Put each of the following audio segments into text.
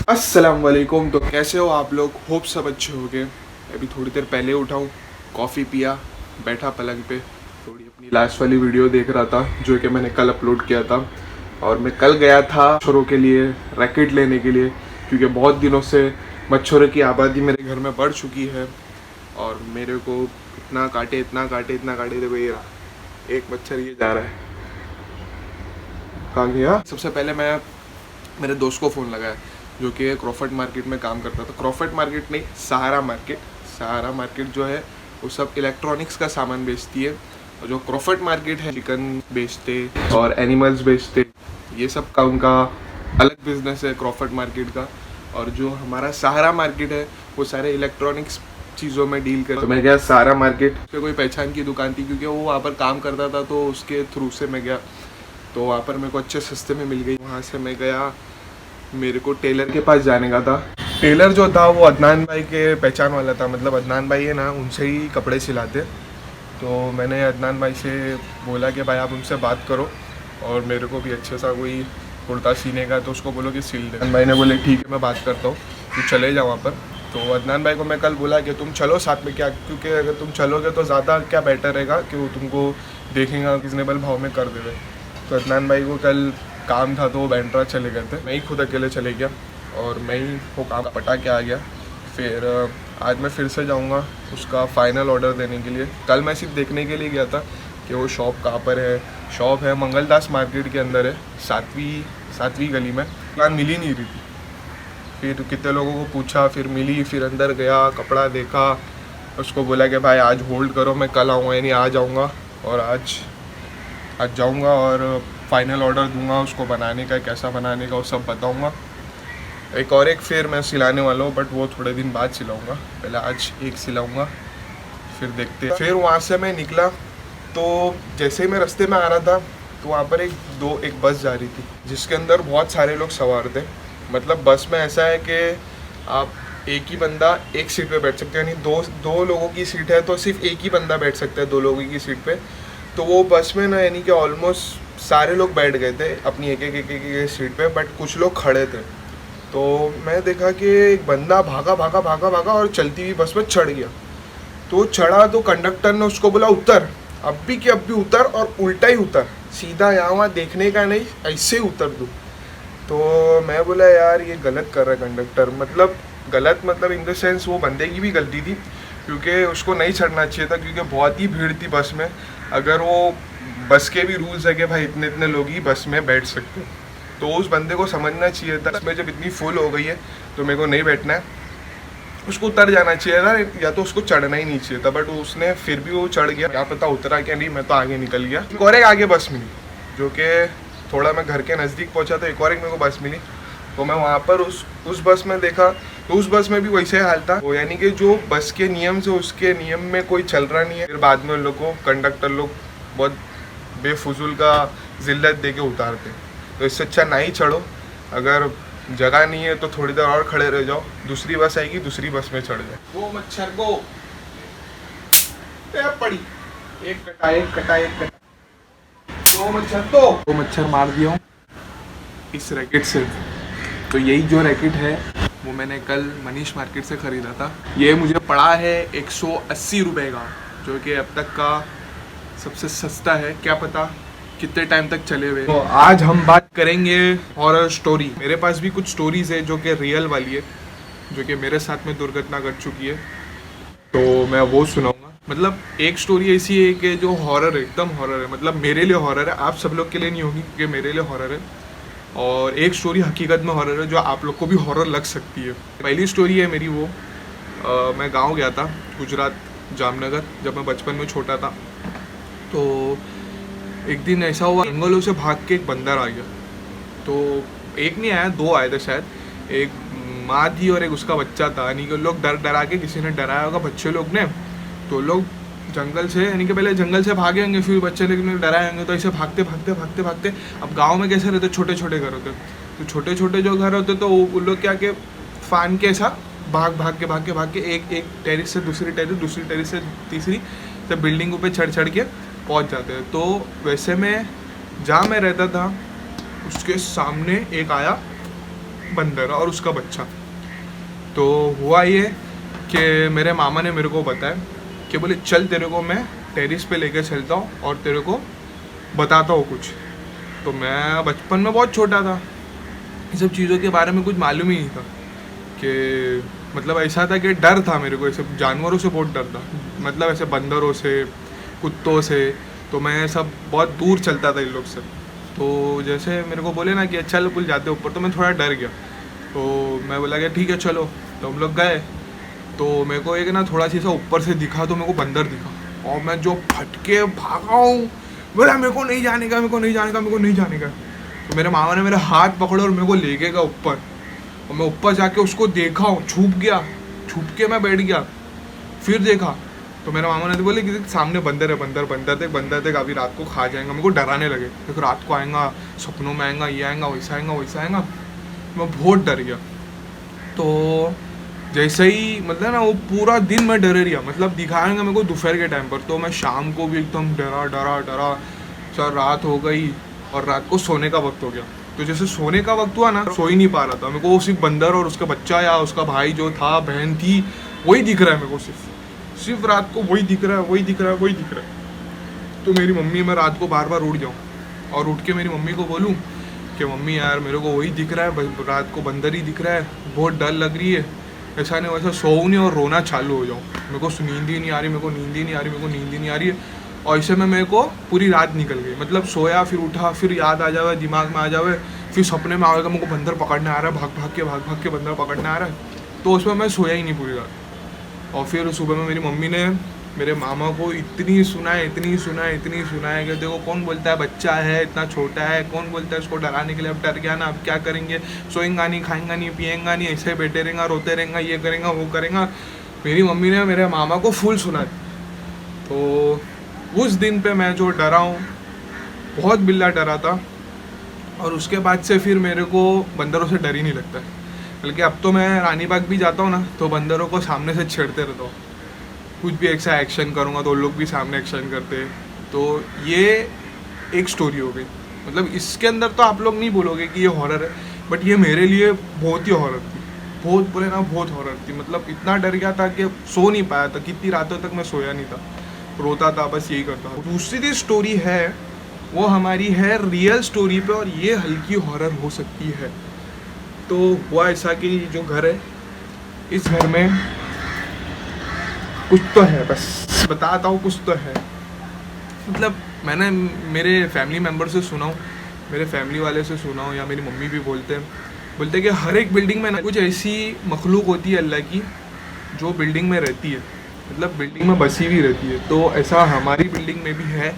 अस्सलाम वालेकुम। तो कैसे हो आप लोग? होप सब अच्छे हो गए। अभी थोड़ी देर पहले उठा हूँ, कॉफ़ी पिया, बैठा पलंग पे, थोड़ी अपनी लास्ट वाली वीडियो देख रहा था जो कि मैंने कल अपलोड किया था। और मैं कल गया था मच्छरों के लिए रैकेट लेने के लिए, क्योंकि बहुत दिनों से मच्छरों की आबादी मेरे घर में बढ़ चुकी है और मेरे को इतना काटे इतना काटे इतना काटे। देखो ये रहा, एक मच्छर ये जा रहा है, कहाँ गया? सबसे पहले मैं मेरे दोस्त को फ़ोन लगाया जो कि क्रॉफर्ड मार्केट में काम करता था। क्रॉफर्ड मार्केट नहीं, सहारा मार्केट। सहारा मार्केट जो है वो सब इलेक्ट्रॉनिक्स का सामान बेचती है, और जो क्रॉफर्ड मार्केट है चिकन बेचते और एनिमल्स बेचते, ये सब का उनका अलग बिजनेस है क्रॉफर्ड मार्केट का। और जो हमारा सहारा मार्केट है वो सारे इलेक्ट्रॉनिक्स चीज़ों में डील कर। तो मैं गया सहारा मार्केट पे, कोई पहचान की दुकान थी क्योंकि वो वहाँ पर काम करता था, तो उसके थ्रू से मैं गया। तो वहाँ पर मेरे को अच्छे सस्ते में मिल गई। वहाँ से मैं गया, मेरे को टेलर के पास जाने का था। टेलर जो था वो अदनान भाई के पहचान वाला था, मतलब अदनान भाई है ना, उनसे ही कपड़े सिलाते। तो मैंने अदनान भाई से बोला कि भाई आप उनसे बात करो और मेरे को भी अच्छे सा कोई कुर्ता सीने का, तो उसको बोलो कि सिल दे। अदनान भाई ने बोले ठीक है मैं बात करता हूँ, तू चले जाओ वहाँ पर। तो अदनान भाई को मैं कल बोला कि तुम चलो साथ में, क्या क्योंकि अगर तुम चलोगे तो ज़्यादा क्या बेटर रहेगा कि वो तुमको देखेंगे रिजनेबल भाव में कर देवे। तो अदनान भाई को कल काम था तो वो बैंड्रा चले गए थे, मैं ही खुद अकेले चले गया और मैं ही वो काम पटा के आ गया। फिर आज मैं फिर से जाऊंगा उसका फ़ाइनल ऑर्डर देने के लिए। कल मैं सिर्फ देखने के लिए गया था कि वो शॉप कहाँ पर है। शॉप है मंगलदास मार्केट के अंदर है, सातवीं गली में। दुकान मिल ही नहीं रही थी, फिर कितने लोगों को पूछा, फिर मिली, फिर अंदर गया, कपड़ा देखा, उसको बोला कि भाई आज होल्ड करो, मैं कल आऊँगा, यानी आ जाऊँगा। और आज जाऊँगा और फाइनल ऑर्डर दूंगा उसको बनाने का, कैसा बनाने का वो सब बताऊंगा। एक फिर मैं सिलाने वाला हूँ, बट वो थोड़े दिन बाद सिलाऊंगा, पहले आज एक सिलाऊंगा, फिर देखते। फिर वहाँ से मैं निकला, तो जैसे ही मैं रास्ते में आ रहा था तो वहाँ पर एक बस जा रही थी जिसके अंदर बहुत सारे लोग सवार थे। मतलब बस में ऐसा है कि आप एक ही बंदा एक सीट पे बैठ सकते हैं, यानी दो लोगों की सीट है तो सिर्फ एक ही बंदा बैठ सकता है दो लोगों की सीट पे। तो वो बस में ना, यानी कि ऑलमोस्ट सारे लोग बैठ गए थे अपनी एक सीट पे, बट कुछ लोग खड़े थे। तो मैं देखा कि एक बंदा भागा भागा भागा भागा और चलती हुई बस में चढ़ गया। तो चढ़ा तो कंडक्टर ने उसको बोला उतर, अब भी कि अब भी उतर, और उल्टा ही उतर, सीधा यहाँ वहाँ देखने का नहीं, ऐसे ही उतर दूँ। तो मैं बोला यार ये गलत कर रहा है कंडक्टर। मतलब गलत मतलब इन द सेंस वो बंदे की भी गलती थी, क्योंकि उसको नहीं चढ़ना चाहिए था, क्योंकि बहुत ही भीड़ थी बस में। अगर वो बस के भी रूल्स है कि भाई इतने इतने लोग ही बस में बैठ सकते हैं, तो उस बंदे को समझना चाहिए था इसमें जब इतनी फुल हो गई है तो मेरे को नहीं बैठना है, उसको उतर जाना चाहिए था, या तो उसको चढ़ना ही नहीं चाहिए था। बट उसने फिर भी वो चढ़ गया, क्या पता उतरा क्या नहीं, मैं तो आगे निकल गया। एक और एक आगे बस मिली जो कि थोड़ा मैं घर के नज़दीक पहुंचा, तो एक और एक मेरे को बस मिली। तो मैं वहाँ पर उस बस में देखा तो उस बस में भी वैसे हाल था, वो यानी कि जो बस के नियम से उसके नियम में कोई चल रहा नहीं है। फिर बाद में उन लोग को कंडक्टर लोग बहुत बेफजूल का जिल्लत दे के उतारते। तो इससे अच्छा ना ही चढ़ो, अगर जगह नहीं है तो थोड़ी देर और खड़े रह जाओ, दूसरी बस आएगी दूसरी बस में चढ़ जाओ। वो मच्छर को पड़ी एक कटा दो मच्छर मार दिया हूँ इस रैकेट से। तो यही जो रैकेट है वो मैंने कल मनीष मार्केट से ख़रीदा था। ये मुझे पड़ा है 180 रुपये का, जो कि अब तक का सबसे सस्ता है। क्या पता कितने टाइम तक चले हुए। तो आज हम बात करेंगे हॉरर स्टोरी। मेरे पास भी कुछ स्टोरीज है जो कि रियल वाली है, जो कि मेरे साथ में दुर्घटना घट चुकी है, तो मैं वो सुनाऊंगा। मतलब एक स्टोरी ऐसी है कि जो हॉरर है, एकदम हॉरर है, मतलब मेरे लिए हॉरर है, आप सब लोग के लिए नहीं होगी क्योंकि मेरे लिए हॉरर है। और एक स्टोरी हकीकत में हॉरर है जो आप लोग को भी हॉरर लग सकती है। पहली स्टोरी है मेरी वो, मैं गांव गया था गुजरात, जामनगर, जब मैं बचपन में छोटा था। तो एक दिन ऐसा हुआ, जंगलों से भाग के एक बंदर आ गया। तो एक नहीं आया, दो आए थे शायद, एक माँ थी और एक उसका बच्चा था। यानी कि लोग डरा के, किसी ने डराया होगा बच्चे लोग ने, तो लोग जंगल से, यानी कि पहले जंगल से भागे होंगे, फिर बच्चे लोग डराए होंगे, तो ऐसे भागते। अब गांव में कैसे रहते, छोटे छोटे घर होते, तो छोटे छोटे जो घर होते तो उन लोग क्या के फान के ऐसा भाग के एक टेरिस से दूसरी टेरिस से तीसरी, तो बिल्डिंगों पे चढ़ के पहुंच जाते हैं। तो वैसे में जहाँ मैं रहता था उसके सामने एक आया बंदर और उसका बच्चा। तो हुआ ये कि मेरे मामा ने मेरे को बताया कि बोले चल तेरे को मैं टेरिस पे लेके चलता हूँ और तेरे को बताता हूँ कुछ। तो मैं बचपन में बहुत छोटा था, ये सब चीज़ों के बारे में कुछ मालूम ही नहीं था कि मतलब ऐसा था कि डर था मेरे को, ऐसे जानवरों से बहुत डर था, मतलब ऐसे बंदरों से, कुत्तों से। तो मैं सब बहुत दूर चलता था इन लोग से। तो जैसे मेरे को बोले ना कि चल पुल जाते ऊपर, तो मैं थोड़ा डर गया। तो मैं बोला कि ठीक है चलो। तो हम लोग गए, तो मेरे को एक ना थोड़ा सी सा ऊपर से दिखा, तो मेरे को बंदर दिखा और मैं जो फटके भागा हूँ, बोला मेरे को नहीं जाने का, मेरे को नहीं जाने का, मेरे को नहीं जाने का। तो मेरे मामा ने मेरा हाथ पकड़ा और मेरे को ले गया ऊपर, और मैं ऊपर जाके उसको देखा हूँ, छुप गया, छुप के मैं बैठ गया। फिर देखा तो मेरे मामा ने तो बोले कि सामने बंदर है, बंदर बंदर देख अभी रात को खा जाएगा। मेरे को डराने लगे, देखो रात को आएगा, सपनों में आएगा, ये आएगा, वैसा आएगा, वैसा आएगा। मैं बहुत डर गया। तो जैसे ही मतलब ना वो पूरा दिन मैं डरे रहा, मतलब दिखाएंगे मेरे को दोपहर के टाइम पर, तो मैं शाम को भी एकदम डरा डरा डरा। चल रात हो गई और रात को सोने का वक्त हो गया। तो जैसे सोने का वक्त हुआ ना, सो ही नहीं पा रहा था। मेरे को सिर्फ बंदर और उसका बच्चा या उसका भाई जो था, बहन थी, वही दिख रहा है मेरे को। सिर्फ रात को वही दिख रहा है, वही दिख रहा है, वही दिख रहा है। तो मेरी मम्मी, मैं रात को बार बार उठ जाऊँ और उठ के मेरी मम्मी को बोलूँ कि मम्मी यार मेरे को वही दिख रहा है, रात को बंदर ही दिख रहा है, बहुत डर लग रही है। ऐसा नहीं वैसा सोऊँ नहीं और रोना चालू हो जाऊँ, मेरे को नींद ही नहीं आ रही, मेरे को नींद ही नहीं आ रही, मेरे को नींद ही नहीं आ रही है। और ऐसे में मेरे को पूरी रात निकल गई, मतलब सोया, फिर उठा, फिर याद आ जावे, दिमाग में आ जावे, फिर सपने में आएगा मेरे को बंदर पकड़ने आ रहा है, भाग भाग के बंदर पकड़ने आ रहा है। तो उसमें मैं सोया ही नहीं पूरी रात। और फिर सुबह में मेरी मम्मी ने मेरे मामा को इतनी सुनाए कि देखो कौन बोलता है बच्चा है, इतना छोटा है, कौन बोलता है उसको डराने के लिए, अब डर गया ना, अब क्या करेंगे, सोएंगा नहीं, खाएंगा नहीं, पिएंगा नहीं, ऐसे बैठे रहेगा, रोते रहेगा, ये करेगा, वो करेगा। मेरी मम्मी ने मेरे मामा को फुल सुना। तो उस दिन पे मैं जो डरा हूँ, बहुत बिल्ला डरा था। और उसके बाद से फिर मेरे को बंदरों से डर ही नहीं लगता है। बल्कि अब तो मैं रानी बाग भी जाता हूँ ना, तो बंदरों को सामने से छेड़ते रहता हूँ। कुछ भी ऐसा एक्शन करूँगा तो लोग भी सामने एक्शन करते हैं। तो ये एक स्टोरी हो गई। मतलब इसके अंदर तो आप लोग नहीं बोलोगे कि ये हॉरर है, बट ये मेरे लिए बहुत ही हॉरर थी, बहुत बोले ना बहुत हॉरर थी। मतलब इतना डर गया था कि सो नहीं पाया था, कितनी रातों तक मैं सोया नहीं था, रोता था, बस यही करता था। दूसरी स्टोरी है वो हमारी है रियल स्टोरी पे, और ये हल्की हॉरर हो सकती है। तो हुआ ऐसा कि जो घर है, इस घर में कुछ तो है, बस बताता हूँ, कुछ तो है। मतलब मैंने मेरे फैमिली मेम्बर से सुना हूँ, मेरे फैमिली वाले से सुना हूँ, या मेरी मम्मी भी बोलते हैं कि हर एक बिल्डिंग में ना कुछ ऐसी मखलूक होती है अल्लाह की, जो बिल्डिंग में रहती है, मतलब बिल्डिंग में बसी हुई रहती है। तो ऐसा हमारी बिल्डिंग में भी है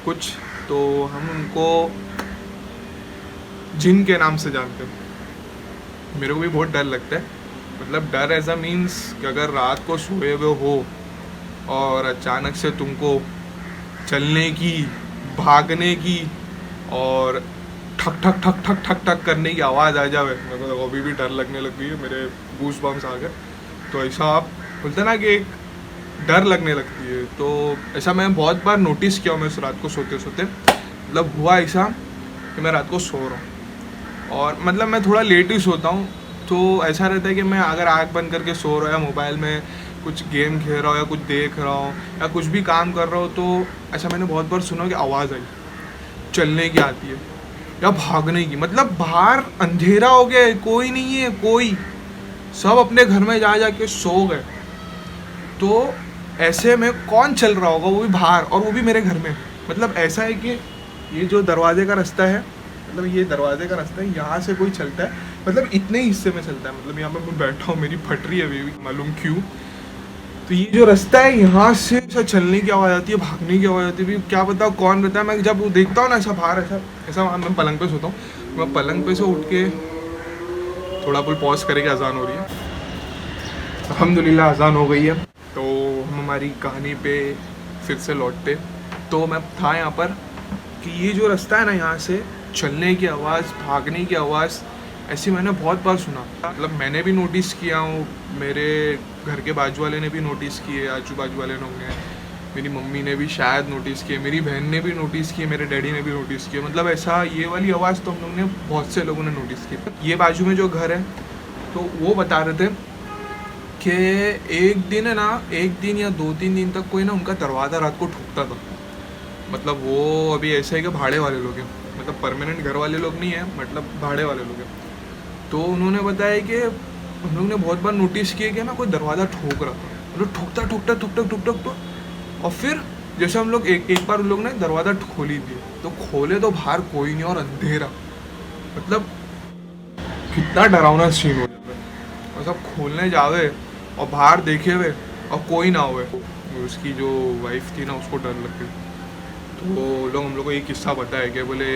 कुछ। तो हम उनको जिन के नाम से जानते हैं। मेरे को भी बहुत डर लगता है। मतलब डर ऐसा मीन्स कि अगर रात को सोए हुए हो और अचानक से तुमको चलने की, भागने की और ठक ठक ठक ठक ठक ठक करने की आवाज़ आ जाए, मेरे को तो अभी भी डर लगने लग गई है, मेरे गूस बम्स आ गए। तो ऐसा आप बोलते ना कि एक डर लगने लगती है। तो ऐसा मैं बहुत बार नोटिस किया हूँ, मैं रात को सोते सोते, मतलब हुआ ऐसा कि मैं रात को सो रहा हूँ और मतलब मैं थोड़ा लेट ही सोता हूँ। तो ऐसा रहता है कि मैं अगर आँख बंद करके सो रहा हूँ, या मोबाइल में कुछ गेम खेल रहा हूँ, या कुछ देख रहा हूँ, या कुछ भी काम कर रहा हूँ, तो ऐसा मैंने बहुत बार सुना कि आवाज़ आई, चलने की आती है या भागने की। मतलब बाहर अंधेरा हो गया है, कोई नहीं है, कोई सब अपने घर में जा के सो गए। तो ऐसे में कौन चल रहा होगा, वो भी बाहर, और वो भी मेरे घर में। मतलब ऐसा है कि ये जो दरवाजे का रास्ता है, मतलब ये दरवाजे का रास्ता है, यहाँ से कोई चलता है, मतलब इतने हिस्से में चलता है। मतलब यहाँ पे मैं बैठा हूँ, मेरी फट रही है अभी भी, मालूम क्यों। तो ये जो रास्ता है, यहाँ से ऐसा चलने की आवाज़ आती है, भागने की आवाज़ आती है, क्या पता कौन रहता है। मैं जब वो देखता हूँ ना ऐसा बाहर, ऐसा मैं पलंग पे सोता हूँ, मैं पलंग पे से उठ के थोड़ा पुल पॉज करके अजान हो रही है, अल्हम्दुलिल्लाह अजान हो गई है। तो हम हमारी कहानी पे फिर से लौटते। तो मैं था यहाँ पर कि ये जो रास्ता है ना, यहाँ से चलने की आवाज़, भागने की आवाज़, ऐसी मैंने बहुत बार सुना। मतलब मैंने भी नोटिस किया हूँ, मेरे घर के बाजू वाले ने भी नोटिस किए, आजू बाजू वाले लोग ने, मेरी मम्मी ने भी शायद नोटिस किया, मेरी बहन ने भी नोटिस किया, मेरे डैडी ने भी नोटिस किया। मतलब ऐसा ये वाली आवाज़ तो हम लोग ने बहुत से लोगों ने नोटिस की। ये बाजू में जो घर है तो वो बता रहे थे कि एक दिन है ना, एक दिन या 2-3 दिन तक कोई ना उनका दरवाज़ा रात को ठोकता था। मतलब वो अभी ऐसे है कि भाड़े वाले लोग हैं, मतलब परमानेंट घर वाले लोग नहीं है, मतलब भाड़े वाले लोग हैं। तो उन्होंने बताया कि हम लोग ने बहुत बार नोटिस किया कि ना कोई दरवाज़ा ठोक रहा था, मतलब ठोकता और फिर जैसे हम लोग एक बार उन लोग ने दरवाज़ा खोली थी तो खोले तो बाहर कोई नहीं और अंधेरा। मतलब कितना डरावना सीन हो जाता है। और सब खोलने जावे और बाहर देखे हुए और कोई ना हुए। उसकी जो वाइफ थी ना उसको डर लग गई। तो लोग हम लोग को एक किस्सा बताया कि बोले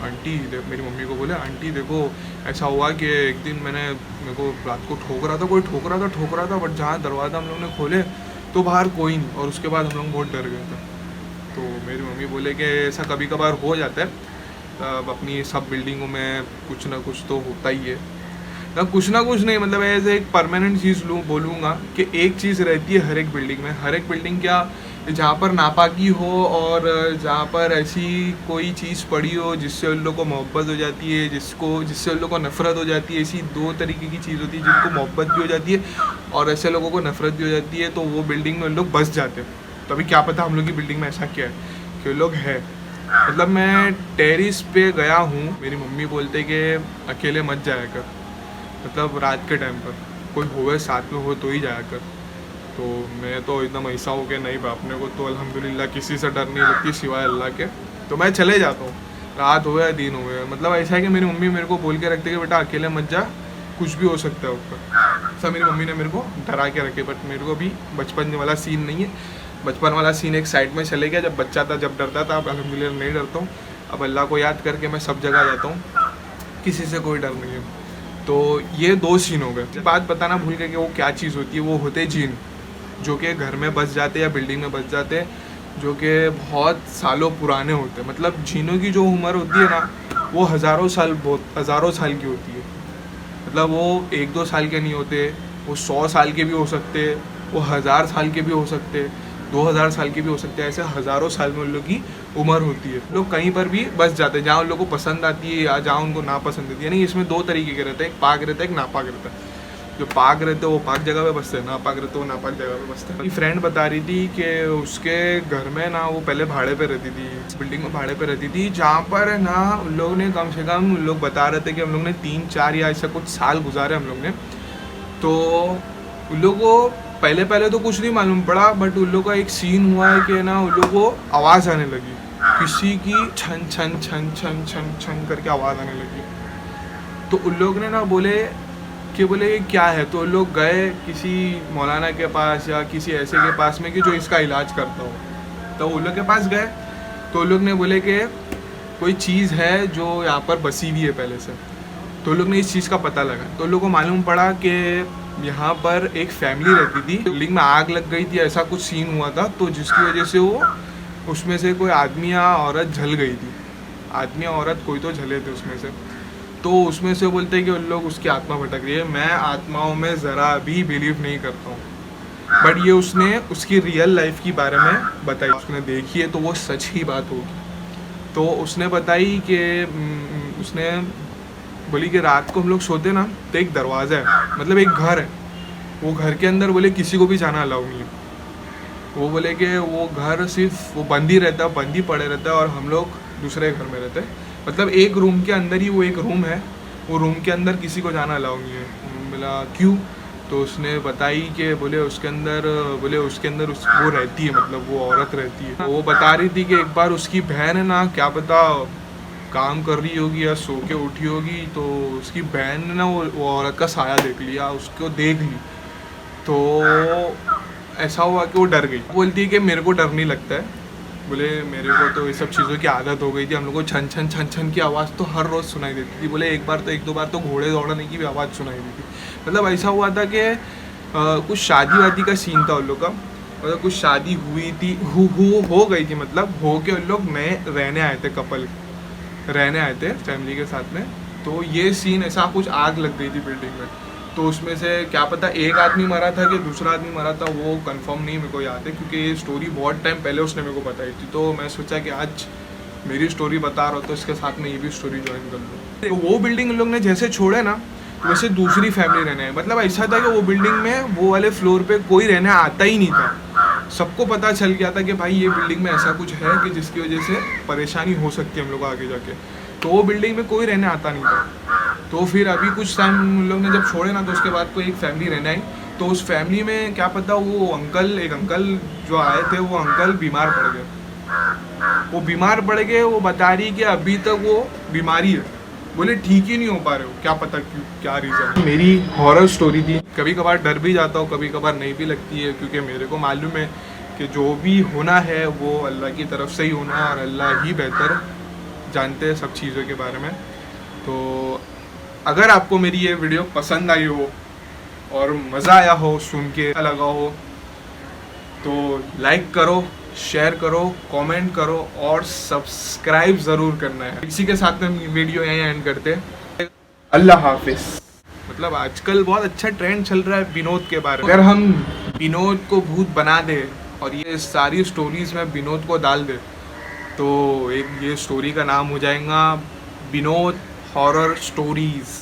आंटी, मेरी मम्मी को बोले आंटी देखो ऐसा हुआ कि एक दिन मेरे को रात को ठोक रहा था, कोई ठोक रहा था बट जहाँ दरवाज़ा हम लोग ने खोले तो बाहर कोई नहीं, और उसके बाद हम लोग बहुत डर गए थे। तो मेरी मम्मी बोले कि ऐसा कभी कभार हो जाता है, तब अपनी सब बिल्डिंगों में कुछ ना कुछ तो होता ही है। ना कुछ नहीं, मतलब ऐसे एक परमानेंट चीज़ बोलूँगा कि एक चीज़ रहती है हर एक बिल्डिंग में। हर एक बिल्डिंग क्या, जहाँ पर नापाकी हो और जहाँ पर ऐसी कोई चीज़ पड़ी हो जिससे उन लोग को मोहब्बत हो जाती है, जिससे उन लोग को नफ़रत हो जाती है। ऐसी 2 तरीके की चीज़ होती है, जिनको मोहब्बत भी हो जाती है और ऐसे लोगों को नफ़रत भी हो जाती है। तो वो बिल्डिंग में उन लोग बस जाते हैं। तो अभी क्या पता हम लोग की बिल्डिंग में ऐसा क्या है कि लोग हैं। मतलब मैं टेरिस पे गया हूँ, मेरी मम्मी बोलते कि अकेले मत जाया कर, मतलब रात के टाइम पर कोई होवे साथ में हो तो ही जाया कर। तो मैं तो एकदम ऐसा हो कि नहीं अपने को तो अल्हम्दुलिल्लाह किसी से डर नहीं लगती सिवाय अल्लाह के, तो मैं चले जाता हूँ, रात हो या दिन हो गया। मतलब ऐसा है कि मेरी मम्मी मेरे को बोल के रखती है कि बेटा अकेले मत जा, कुछ भी हो सकता है ऊपर। ऐसा मेरी मम्मी ने मेरे को डरा के रखे। बट मेरे को भी बचपन वाला सीन नहीं है, बचपन वाला सीन एक साइड में चले गया। जब बच्चा था जब डरता था, अब अल्हम्दुलिल्लाह नहीं डरता हूँ। अब अल्लाह को याद करके मैं सब जगह जाता हूँ, किसी से कोई डर नहीं है। तो ये 2 सीन हो गए। बात बताना भूल गए कि वो क्या चीज़ होती है। वो होते जिन, जो कि घर में बस जाते या बिल्डिंग में बस जाते, जो कि बहुत सालों पुराने होते हैं। मतलब जिनों की जो उम्र होती है ना वो हज़ारों साल की होती है। मतलब वो 1-2 साल के नहीं होते, वो 100 साल के भी हो सकते, वो 1000 साल के भी हो सकते, 2000 साल के भी हो सकते हैं। ऐसे हज़ारों साल में उन लोग की उम्र होती है। लोग कहीं पर भी बस जाते हैं जहाँ उन लोग को पसंद आती है या जहाँ उनको नापसंद आती है। यानी इसमें 2 तरीके के रहते हैं, एक पाक रहता है, एक नापाक रहता है। जो पाक रहते हैं वो पाक जगह पे बसते हैं, नापाक रहते हैं वो नापाक जगह पे बसते हैं। मेरी फ्रेंड बता रही थी कि उसके घर में ना वो पहले भाड़े पे रहती थी, बिल्डिंग में भाड़े पे रहती थी, जहाँ पर ना उन लोग ने कम से कम, उन लोग बता रहे थे कि हम लोग ने 3-4 या ऐसा कुछ साल गुजारे हम लोग ने। तो उन लोग को पहले तो कुछ नहीं मालूम पड़ा, बट उन लोग का एक सीन हुआ है कि ना उन लोग को आवाज़ आने लगी, किसी की छन छन छन छन छन छन करके आवाज़ आने लगी। तो उन लोग ने ना बोले क्या है। तो लोग गए किसी मौलाना के पास या किसी ऐसे के पास में कि जो इसका इलाज करता हो। तो उन लोग के पास गए तो उन लोग ने बोले कि कोई चीज़ है जो यहाँ पर बसी हुई है पहले से। तो उन लोग ने इस चीज़ का पता लगा। तो उन लोग को मालूम पड़ा कि यहाँ पर एक फैमिली रहती थी, बिल्डिंग में आग लग गई थी, ऐसा कुछ सीन हुआ था। तो जिसकी वजह से वो उसमें से कोई आदमी या औरत जल गई थी, आदमी या औरत कोई तो जले थे उसमें से। तो उसमें से बोलते हैं कि उन लोग उसकी आत्मा भटक रही है। मैं आत्माओं में ज़रा भी बिलीव नहीं करता हूँ, बट ये उसने उसकी रियल लाइफ के बारे में बताई, उसने देखी है तो वो सच ही बात होगी। तो उसने बताई कि उसने बोली कि रात को हम लोग सोते ना तो एक दरवाज़ा है, मतलब एक घर है, वो घर के अंदर बोले किसी को भी जाना अलाउ नहीं है। वो बोले कि वो घर सिर्फ वो बंद ही रहता है, बंद ही पड़े रहता है और हम लोग दूसरे घर में रहते हैं। मतलब एक रूम के अंदर ही वो एक रूम है, वो रूम के अंदर किसी को जाना अलाउ नहीं है। बोला क्यों? तो उसने बताई कि बोले उसके अंदर वो रहती है, मतलब वो औरत रहती है। वो बता रही थी कि एक बार उसकी बहन है ना, क्या पता काम कर रही होगी या सो के उठी होगी, तो उसकी बहन ने ना वो औरत का साया देख लिया, उसको देख ली। तो ऐसा हुआ कि वो डर गई। बोलती है कि मेरे को डर नहीं लगता है, बोले मेरे को तो ये सब चीज़ों की आदत हो गई थी। हम लोग को छन छन छन छन की आवाज़ तो हर रोज़ सुनाई देती थी। बोले एक दो बार तो घोड़े दौड़ने की भी आवाज़ सुनाई दी थी। मतलब ऐसा हुआ था कि कुछ शादी वादी का सीन था उन लोग का, मतलब कुछ शादी हुई थी, हो गई थी, मतलब हो के उन लोग नए रहने आए थे, कपल रहने आए थे फैमिली के साथ में। तो ये सीन ऐसा कुछ आग लग गई थी बिल्डिंग में। तो उसमें से क्या पता एक आदमी मरा था कि दूसरा आदमी मरा था, वो कंफर्म नहीं मेरे को याद है, क्योंकि ये स्टोरी बहुत टाइम पहले उसने मेरे को बताई थी। तो मैं सोचा कि आज मेरी स्टोरी बता रहा हूँ तो इसके साथ में ये भी स्टोरी ज्वाइन कर लूँ। तो वो बिल्डिंग इन लोग ने जैसे छोड़े ना, वैसे दूसरी फैमिली रहने है। मतलब ऐसा था कि वो बिल्डिंग में वो वाले फ्लोर पे कोई रहने आता ही नहीं था। सबको पता चल गया था कि भाई ये बिल्डिंग में ऐसा कुछ है कि जिसकी वजह से परेशानी हो सकती है हम लोग को आगे जाके। तो वो बिल्डिंग में कोई रहने आता नहीं था। तो फिर अभी कुछ टाइम उन लोग ने जब छोड़े ना, तो उसके बाद कोई एक फैमिली रहने आई। तो उस फैमिली में क्या पता वो एक अंकल जो आए थे, वो अंकल बीमार पड़ गए। वो बीमार पड़ गए, वो बता रही कि अभी तक वो बीमारी है, बोले ठीक ही नहीं हो पा रहे हो, क्या पता क्यों, क्या रीज़न। मेरी हॉरर स्टोरी थी। कभी कभार डर भी जाता हूँ, कभी कभार नहीं भी लगती है, क्योंकि मेरे को मालूम है कि जो भी होना है वो अल्लाह की तरफ से ही होना है, और अल्लाह ही बेहतर जानते हैं सब चीज़ों के बारे में। तो अगर आपको मेरी ये वीडियो पसंद आई हो और मज़ा आया हो, सुन के लगा हो, तो लाइक करो, शेयर करो, कमेंट करो और सब्सक्राइब ज़रूर करना है। इसी के साथ में वीडियो यहीं एंड करते हैं। अल्लाह हाफिज़। मतलब आजकल बहुत अच्छा ट्रेंड चल रहा है विनोद के बारे में। अगर हम विनोद को भूत बना दे और ये सारी स्टोरीज में विनोद को डाल दे, तो एक ये स्टोरी का नाम हो जाएगा विनोद हॉरर स्टोरीज।